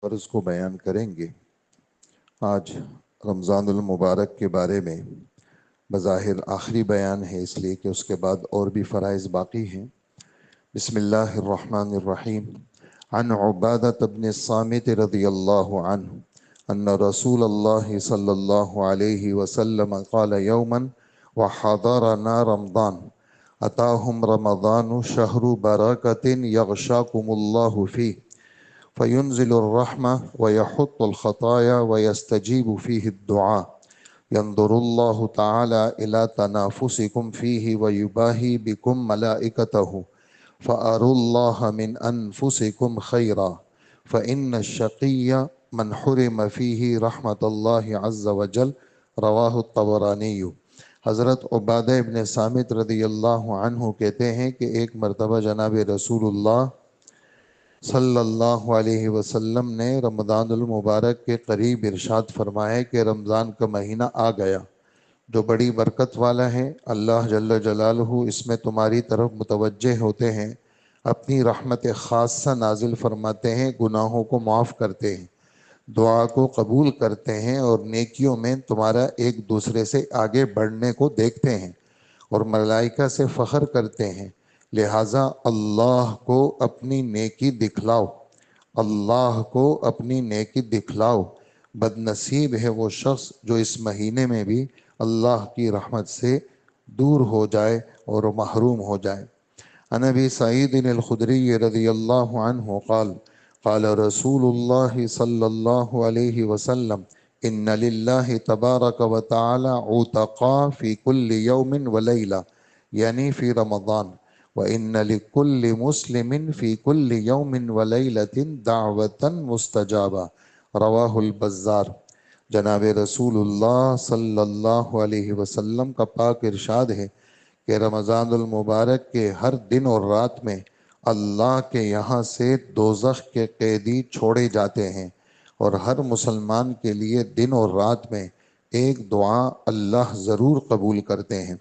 فرض کو بیان کریں گے۔ آج رمضان المبارک کے بارے میں بظاہر آخری بیان ہے، اس لیے کہ اس کے بعد اور بھی فرائض باقی ہیں۔ بسم اللہ الرحمن الرحیم۔ عن عبادة بن الصامت رضی اللہ عنہ ان رسول اللہ صلی اللہ علیہ وسلم قال یوما وحضرنا رمضان اتاہم رمضان شہر برکۃ یغشاکم اللہ فیہ فينزل الرحمة ويحط الخطايا ويستجيب فيه الدعاء ينظر الله تعالى إلى تنافسكم فيه ويباهي بكم ملائكته فأروا الله من أنفسكم خيرا فإن الشقي من حرم فيه رحمة الله عز وجل رواہ الطبرانی۔ حضرت عبادہ ابن صامت رضی اللہ عنہ کہتے ہیں کہ ایک مرتبہ جناب رسول اللہ صلی اللہ علیہ وسلم نے رمضان المبارک کے قریب ارشاد فرمایا کہ رمضان کا مہینہ آ گیا جو بڑی برکت والا ہے۔ اللہ جل جلالہ اس میں تمہاری طرف متوجہ ہوتے ہیں، اپنی رحمت خاصہ نازل فرماتے ہیں، گناہوں کو معاف کرتے ہیں، دعا کو قبول کرتے ہیں اور نیکیوں میں تمہارا ایک دوسرے سے آگے بڑھنے کو دیکھتے ہیں اور ملائکہ سے فخر کرتے ہیں، لہٰذا اللہ کو اپنی نیکی دکھلاؤ، اللہ کو اپنی نیکی دکھلاؤ۔ بد نصیب ہے وہ شخص جو اس مہینے میں بھی اللہ کی رحمت سے دور ہو جائے اور محروم ہو جائے۔ عن ابی سعید الخدری رضی اللہ عنہ قال قال رسول اللہ صلی اللہ علیہ وسلم ان للہ تبارک و تعالی عتقاء فی کل یوم و لیلہ یعنی فی رمضان وَإِنَّ لِكُلِّ مُسْلِمٍ فِي كُلِّ يَوْمٍ وَلَيْلَةٍ دَعْوَةً مُسْتَجَابَةً رواہ البزار۔ جناب رسول اللہ صلی اللہ علیہ وسلم کا پاک ارشاد ہے کہ رمضان المبارک کے ہر دن اور رات میں اللہ کے یہاں سے دوزخ کے قیدی چھوڑے جاتے ہیں اور ہر مسلمان کے لیے دن اور رات میں ایک دعا اللہ ضرور قبول کرتے ہیں۔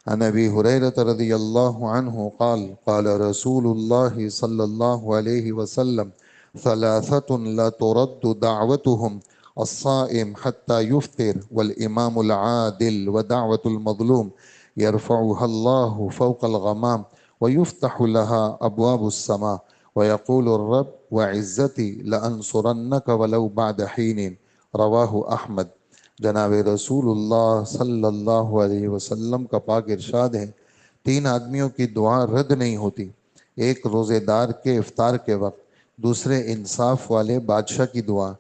عن ابی ہریرہ رضی اللہ عنہ قال قال رسول اللہ صلی اللہ علیہ وسلم ثلاثۃ لا ترد دعوتهم الصائم حتى يفطر والامام العادل ودعوة المظلوم يرفعها الله فوق الغمام ويفتح لها ابواب السماء ويقول الرب وعزتي لانصرنك ولو بعد حين رواہ احمد۔ جناب رسول اللہ صلی اللہ علیہ وسلم کا پاک ارشاد ہے، تین آدمیوں کی دعا رد نہیں ہوتی، ایک روزے دار کے افطار کے وقت، دوسرے انصاف والے بادشاہ کی دعا،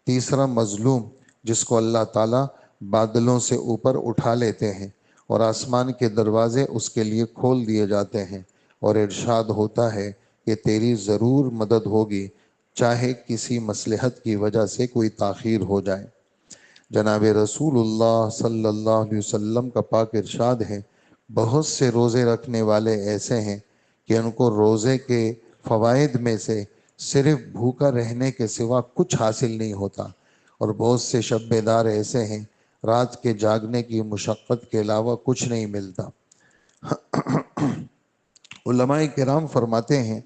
تیسرا مظلوم جس کو اللہ تعالیٰ بادلوں سے اوپر اٹھا لیتے ہیں اور آسمان کے دروازے اس کے لیے کھول دیے جاتے ہیں اور ارشاد ہوتا ہے کہ تیری ضرور مدد ہوگی چاہے کسی مصلحت کی وجہ سے کوئی تاخیر ہو جائے۔ جناب رسول اللہ صلی اللہ علیہ وسلم کا پاک ارشاد ہے، بہت سے روزے رکھنے والے ایسے ہیں کہ ان کو روزے کے فوائد میں سے صرف بھوکا رہنے کے سوا کچھ حاصل نہیں ہوتا، اور بہت سے شب بیدار ایسے ہیں رات کے جاگنے کی مشقت کے علاوہ کچھ نہیں ملتا۔ علماء کرام فرماتے ہیں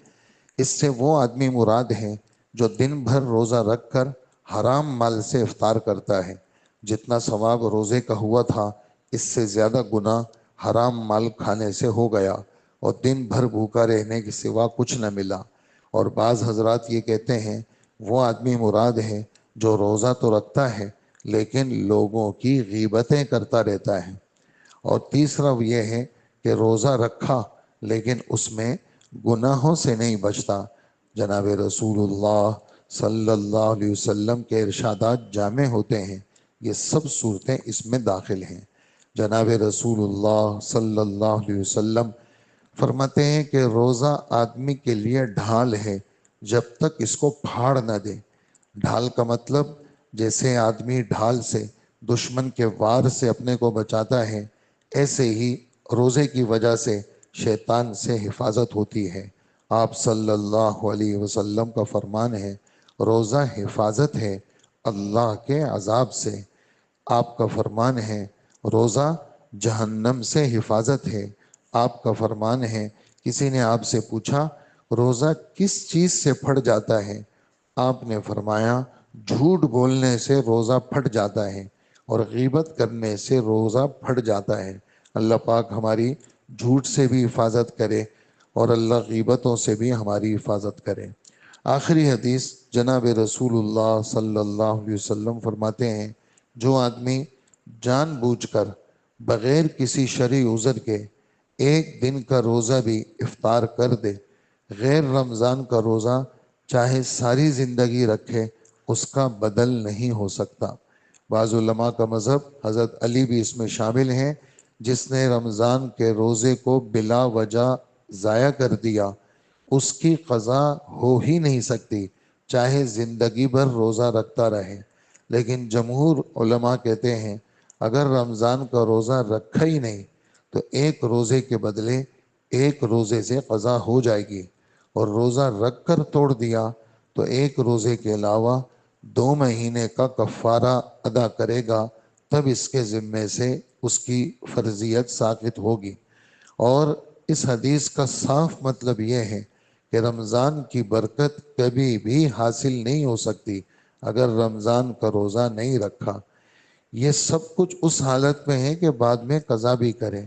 اس سے وہ آدمی مراد ہے جو دن بھر روزہ رکھ کر حرام مال سے افطار کرتا ہے، جتنا ثواب روزے کا ہوا تھا اس سے زیادہ گناہ حرام مال کھانے سے ہو گیا اور دن بھر بھوکا رہنے کے سوا کچھ نہ ملا۔ اور بعض حضرات یہ کہتے ہیں وہ آدمی مراد ہے جو روزہ تو رکھتا ہے لیکن لوگوں کی غیبتیں کرتا رہتا ہے، اور تیسرا یہ ہے کہ روزہ رکھا لیکن اس میں گناہوں سے نہیں بچتا۔ جناب رسول اللہ صلی اللہ علیہ وسلم کے ارشادات جامع ہوتے ہیں، یہ سب صورتیں اس میں داخل ہیں۔ جناب رسول اللہ صلی اللہ علیہ وسلم فرماتے ہیں کہ روزہ آدمی کے لیے ڈھال ہے جب تک اس کو پھاڑ نہ دے۔ ڈھال کا مطلب جیسے آدمی ڈھال سے دشمن کے وار سے اپنے کو بچاتا ہے، ایسے ہی روزے کی وجہ سے شیطان سے حفاظت ہوتی ہے۔ آپ صلی اللہ علیہ وسلم کا فرمان ہے، روزہ حفاظت ہے اللہ کے عذاب سے۔ آپ کا فرمان ہے روزہ جہنم سے حفاظت ہے۔ آپ کا فرمان ہے، کسی نے آپ سے پوچھا روزہ کس چیز سے پھٹ جاتا ہے؟ آپ نے فرمایا جھوٹ بولنے سے روزہ پھٹ جاتا ہے اور غیبت کرنے سے روزہ پھٹ جاتا ہے۔ اللہ پاک ہماری جھوٹ سے بھی حفاظت کرے اور اللہ غیبتوں سے بھی ہماری حفاظت کرے۔ آخری حدیث جناب رسول اللہ صلی اللہ علیہ وسلم فرماتے ہیں، جو آدمی جان بوجھ کر بغیر کسی شرعی عذر کے ایک دن کا روزہ بھی افطار کر دے، غیر رمضان کا روزہ چاہے ساری زندگی رکھے، اس کا بدل نہیں ہو سکتا۔ بعض علماء کا مذہب، حضرت علی بھی اس میں شامل ہیں، جس نے رمضان کے روزے کو بلا وجہ ضائع کر دیا اس کی قضا ہو ہی نہیں سکتی، چاہے زندگی بھر روزہ رکھتا رہے۔ لیکن جمہور علماء کہتے ہیں اگر رمضان کا روزہ رکھا ہی نہیں تو ایک روزے کے بدلے ایک روزے سے قضا ہو جائے گی، اور روزہ رکھ کر توڑ دیا تو ایک روزے کے علاوہ 2 مہینے کا کفارہ ادا کرے گا، تب اس کے ذمے سے اس کی فرضیت ساقط ہوگی۔ اور اس حدیث کا صاف مطلب یہ ہے کہ رمضان کی برکت کبھی بھی حاصل نہیں ہو سکتی اگر رمضان کا روزہ نہیں رکھا۔ یہ سب کچھ اس حالت میں ہے کہ بعد میں قضا بھی کرے،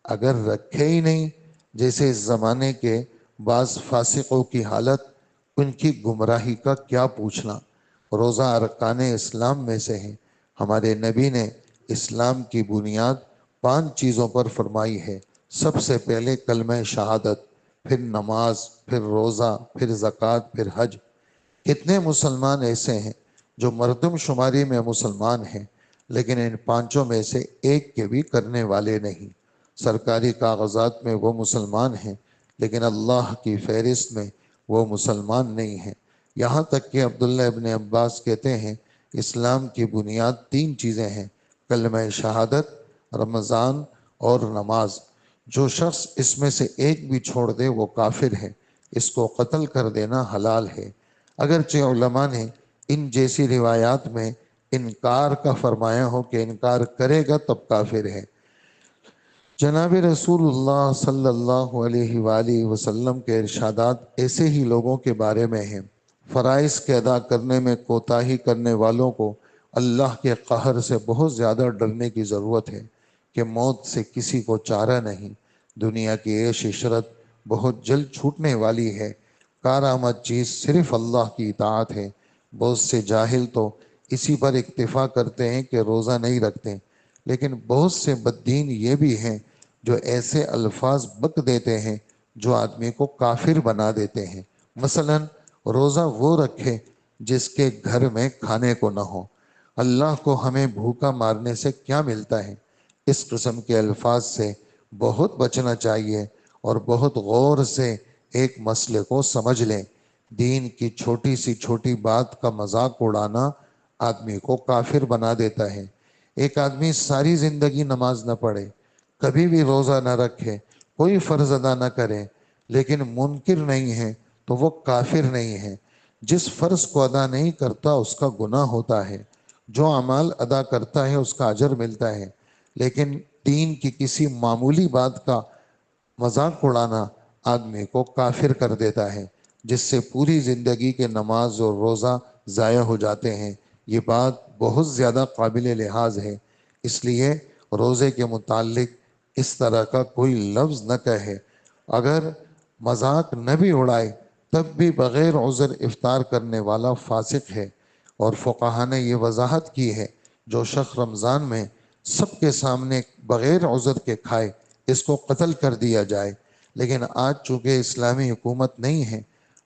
اگر رکھے ہی نہیں، جیسے اس زمانے کے بعض فاسقوں کی حالت، ان کی گمراہی کا کیا پوچھنا۔ روزہ ارکان اسلام میں سے ہے۔ ہمارے نبی نے اسلام کی بنیاد 5 چیزوں پر فرمائی ہے۔ سب سے پہلے کلمہ شہادت، پھر نماز، پھر روزہ، پھر زکوٰۃ، پھر حج۔ کتنے مسلمان ایسے ہیں جو مردم شماری میں مسلمان ہیں لیکن ان 5 میں سے ایک کے بھی کرنے والے نہیں۔ سرکاری کاغذات میں وہ مسلمان ہیں لیکن اللہ کی فہرست میں وہ مسلمان نہیں ہیں۔ یہاں تک کہ عبداللہ ابن عباس کہتے ہیں اسلام کی بنیاد 3 چیزیں ہیں، کلمہ شہادت، رمضان اور نماز۔ جو شخص اس میں سے ایک بھی چھوڑ دے وہ کافر ہے، اس کو قتل کر دینا حلال ہے۔ اگرچہ علماء نے ان جیسی روایات میں انکار کا فرمایا ہو کہ انکار کرے گا تب کافر ہے۔ جناب رسول اللہ صلی اللہ علیہ وآلہ وسلم کے ارشادات ایسے ہی لوگوں کے بارے میں ہیں، فرائض کے ادا کرنے میں کوتاہی کرنے والوں کو اللہ کے قہر سے بہت زیادہ ڈرنے کی ضرورت ہے کہ موت سے کسی کو چارہ نہیں، دنیا کی عیش عشرت بہت جلد چھوٹنے والی ہے، کارآمد چیز صرف اللہ کی اطاعت ہے۔ بہت سے جاہل تو اسی پر اکتفا کرتے ہیں کہ روزہ نہیں رکھتے، لیکن بہت سے بددین یہ بھی ہیں جو ایسے الفاظ بک دیتے ہیں جو آدمی کو کافر بنا دیتے ہیں۔ مثلا روزہ وہ رکھے جس کے گھر میں کھانے کو نہ ہو۔ اللہ کو ہمیں بھوکا مارنے سے کیا ملتا ہے؟ اس قسم کے الفاظ سے بہت بچنا چاہیے اور بہت غور سے ایک مسئلے کو سمجھ لیں۔ دین کی چھوٹی سی چھوٹی بات کا مذاق اڑانا آدمی کو کافر بنا دیتا ہے۔ ایک آدمی ساری زندگی نماز نہ پڑھے، کبھی بھی روزہ نہ رکھے، کوئی فرض ادا نہ کرے، لیکن منکر نہیں ہے تو وہ کافر نہیں ہے۔ جس فرض کو ادا نہیں کرتا اس کا گناہ ہوتا ہے، جو اعمال ادا کرتا ہے اس کا اجر ملتا ہے، لیکن دین کی کسی معمولی بات کا مذاق اڑانا آدمی کو کافر کر دیتا ہے، جس سے پوری زندگی کے نماز اور روزہ ضائع ہو جاتے ہیں۔ یہ بات بہت زیادہ قابل لحاظ ہے، اس لیے روزے کے متعلق اس طرح کا کوئی لفظ نہ کہے۔ اگر مذاق نہ بھی اڑائے تب بھی بغیر عذر افطار کرنے والا فاسق ہے، اور فقہا نے یہ وضاحت کی ہے جو شخص رمضان میں سب کے سامنے بغیر عذر کے کھائے اس کو قتل کر دیا جائے۔ لیکن آج چونکہ اسلامی حکومت نہیں ہے،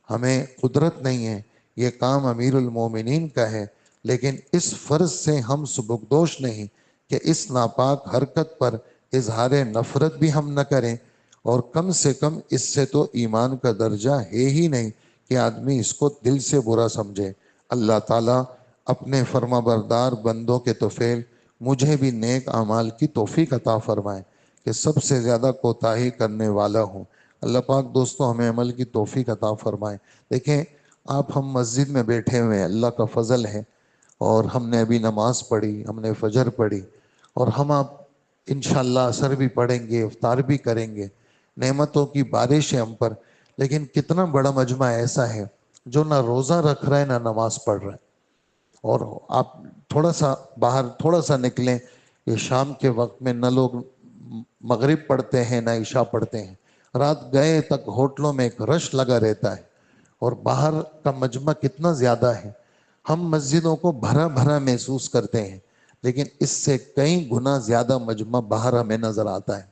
ہمیں قدرت نہیں ہے، یہ کام امیر المومنین کا ہے، لیکن اس فرض سے ہم سبکدوش نہیں کہ اس ناپاک حرکت پر اظہار نفرت بھی ہم نہ کریں، اور کم سے کم اس سے تو ایمان کا درجہ ہے ہی نہیں کہ آدمی اس کو دل سے برا سمجھے۔ اللہ تعالیٰ اپنے فرما بردار بندوں کے طفیل مجھے بھی نیک اعمال کی توفیق عطا فرمائے کہ سب سے زیادہ کوتاہی کرنے والا ہوں۔ اللہ پاک دوستوں ہمیں عمل کی توفیق عطا فرمائے۔ دیکھیں آپ ہم مسجد میں بیٹھے ہوئے ہیں، اللہ کا فضل ہے، اور ہم نے ابھی نماز پڑھی، ہم نے فجر پڑھی، اور ہم آپ انشاءاللہ عصر بھی پڑھیں گے، افطار بھی کریں گے۔ نعمتوں کی بارش ہے ہم پر، لیکن کتنا بڑا مجمع ایسا ہے جو نہ روزہ رکھ رہا ہے نہ نماز پڑھ رہا ہے. اور آپ تھوڑا سا باہر تھوڑا سا نکلیں، یہ شام کے وقت میں نہ لوگ مغرب پڑھتے ہیں نہ عشاء پڑھتے ہیں. رات گئے تک ہوٹلوں میں ایک رش لگا رہتا ہے، اور باہر کا مجمع کتنا زیادہ ہے. ہم مسجدوں کو بھرا بھرا محسوس کرتے ہیں، لیکن اس سے کئی گنا زیادہ مجمع باہر ہمیں نظر آتا ہے.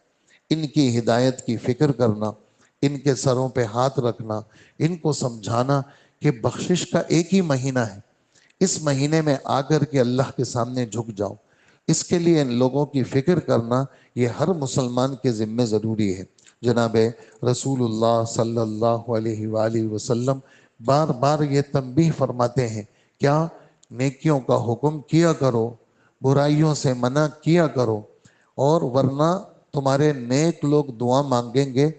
ان کی ہدایت کی فکر کرنا، ان کے سروں پہ ہاتھ رکھنا، ان کو سمجھانا کہ بخشش کا ایک ہی مہینہ ہے، اس مہینے میں آ کر کے اللہ کے سامنے جھک جاؤ. اس کے لیے ان لوگوں کی فکر کرنا یہ ہر مسلمان کے ذمہ ضروری ہے. جناب رسول اللہ صلی اللہ علیہ وآلہ وسلم بار بار یہ تنبیہ فرماتے ہیں، کیا نیکیوں کا حکم کیا کرو، برائیوں سے منع کیا کرو، اور ورنہ تمہارے نیک لوگ دعا مانگیں گے،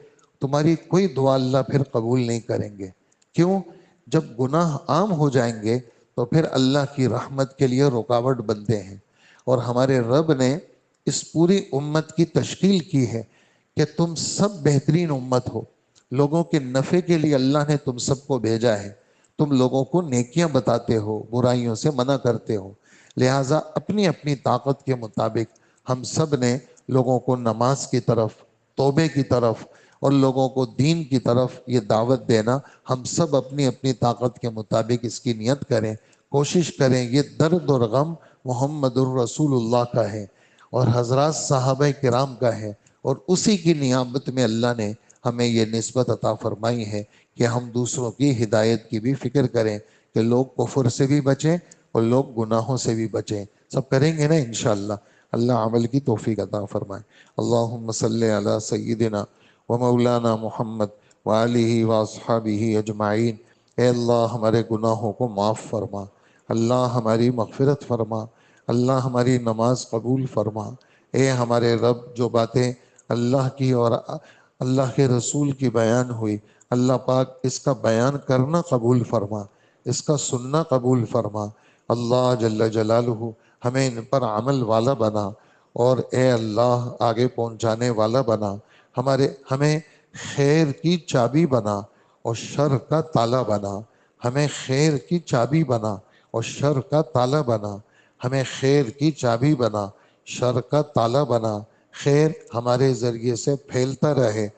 تمہاری کوئی دعا اللہ پھر قبول نہیں کریں گے. کیوں؟ جب گناہ عام ہو جائیں گے تو پھر اللہ کی رحمت کے لیے رکاوٹ بنتے ہیں. اور ہمارے رب نے اس پوری امت کی تشکیل کی ہے کہ تم سب بہترین امت ہو. لوگوں کے نفع کے لیے اللہ نے تم سب کو بھیجا ہے. تم لوگوں کو نیکیاں بتاتے ہو، برائیوں سے منع کرتے ہو. لہٰذا اپنی اپنی طاقت کے مطابق ہم سب نے لوگوں کو نماز کی طرف، توبے کی طرف اور لوگوں کو دین کی طرف یہ دعوت دینا، ہم سب اپنی اپنی طاقت کے مطابق اس کی نیت کریں، کوشش کریں. یہ درد اور غم محمد الرسول اللہ کا ہے اور حضرات صحابہ کرام کا ہے، اور اسی کی نیابت میں اللہ نے ہمیں یہ نسبت عطا فرمائی ہے کہ ہم دوسروں کی ہدایت کی بھی فکر کریں، کہ لوگ کفر سے بھی بچیں اور لوگ گناہوں سے بھی بچیں. سب کریں گے نا انشاءاللہ. اللہ عمل کی توفیق عطا فرمائے. اللہم صلی علی سیدنا و مولانا محمد وآلہ واصحابہ اجمعین. اے اللہ ہمارے گناہوں کو معاف فرما، اللہ ہماری مغفرت فرما، اللہ ہماری نماز قبول فرما. اے ہمارے رب، جو باتیں اللہ کی اور اللہ کے رسول کی بیان ہوئی، اللہ پاک اس کا بیان کرنا قبول فرما، اس کا سننا قبول فرما. اللہ جل جلالہ ہمیں ان پر عمل والا بنا، اور اے اللہ آگے پہنچانے والا بنا. ہمیں خیر کی چابی بنا اور شر کا تالا بنا. ہمیں خیر کی چابی بنا اور شر کا تالا بنا. ہمیں خیر کی چابی بنا، شر کا تالا بنا. خیر ہمارے ذریعے سے پھیلتا رہے،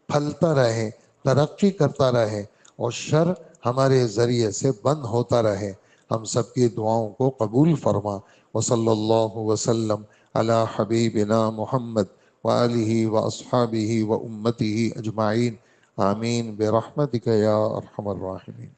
پھلتا رہے، ترقی کرتا رہے، اور شر ہمارے ذریعے سے بند ہوتا رہے. ہم سب کی دعاؤں کو قبول فرما. وصلی اللہ وسلم علی حبیبنا محمد وآلہ واصحابہ و امتہ اجمعین. آمین برحمتک یا ارحم الراحمین.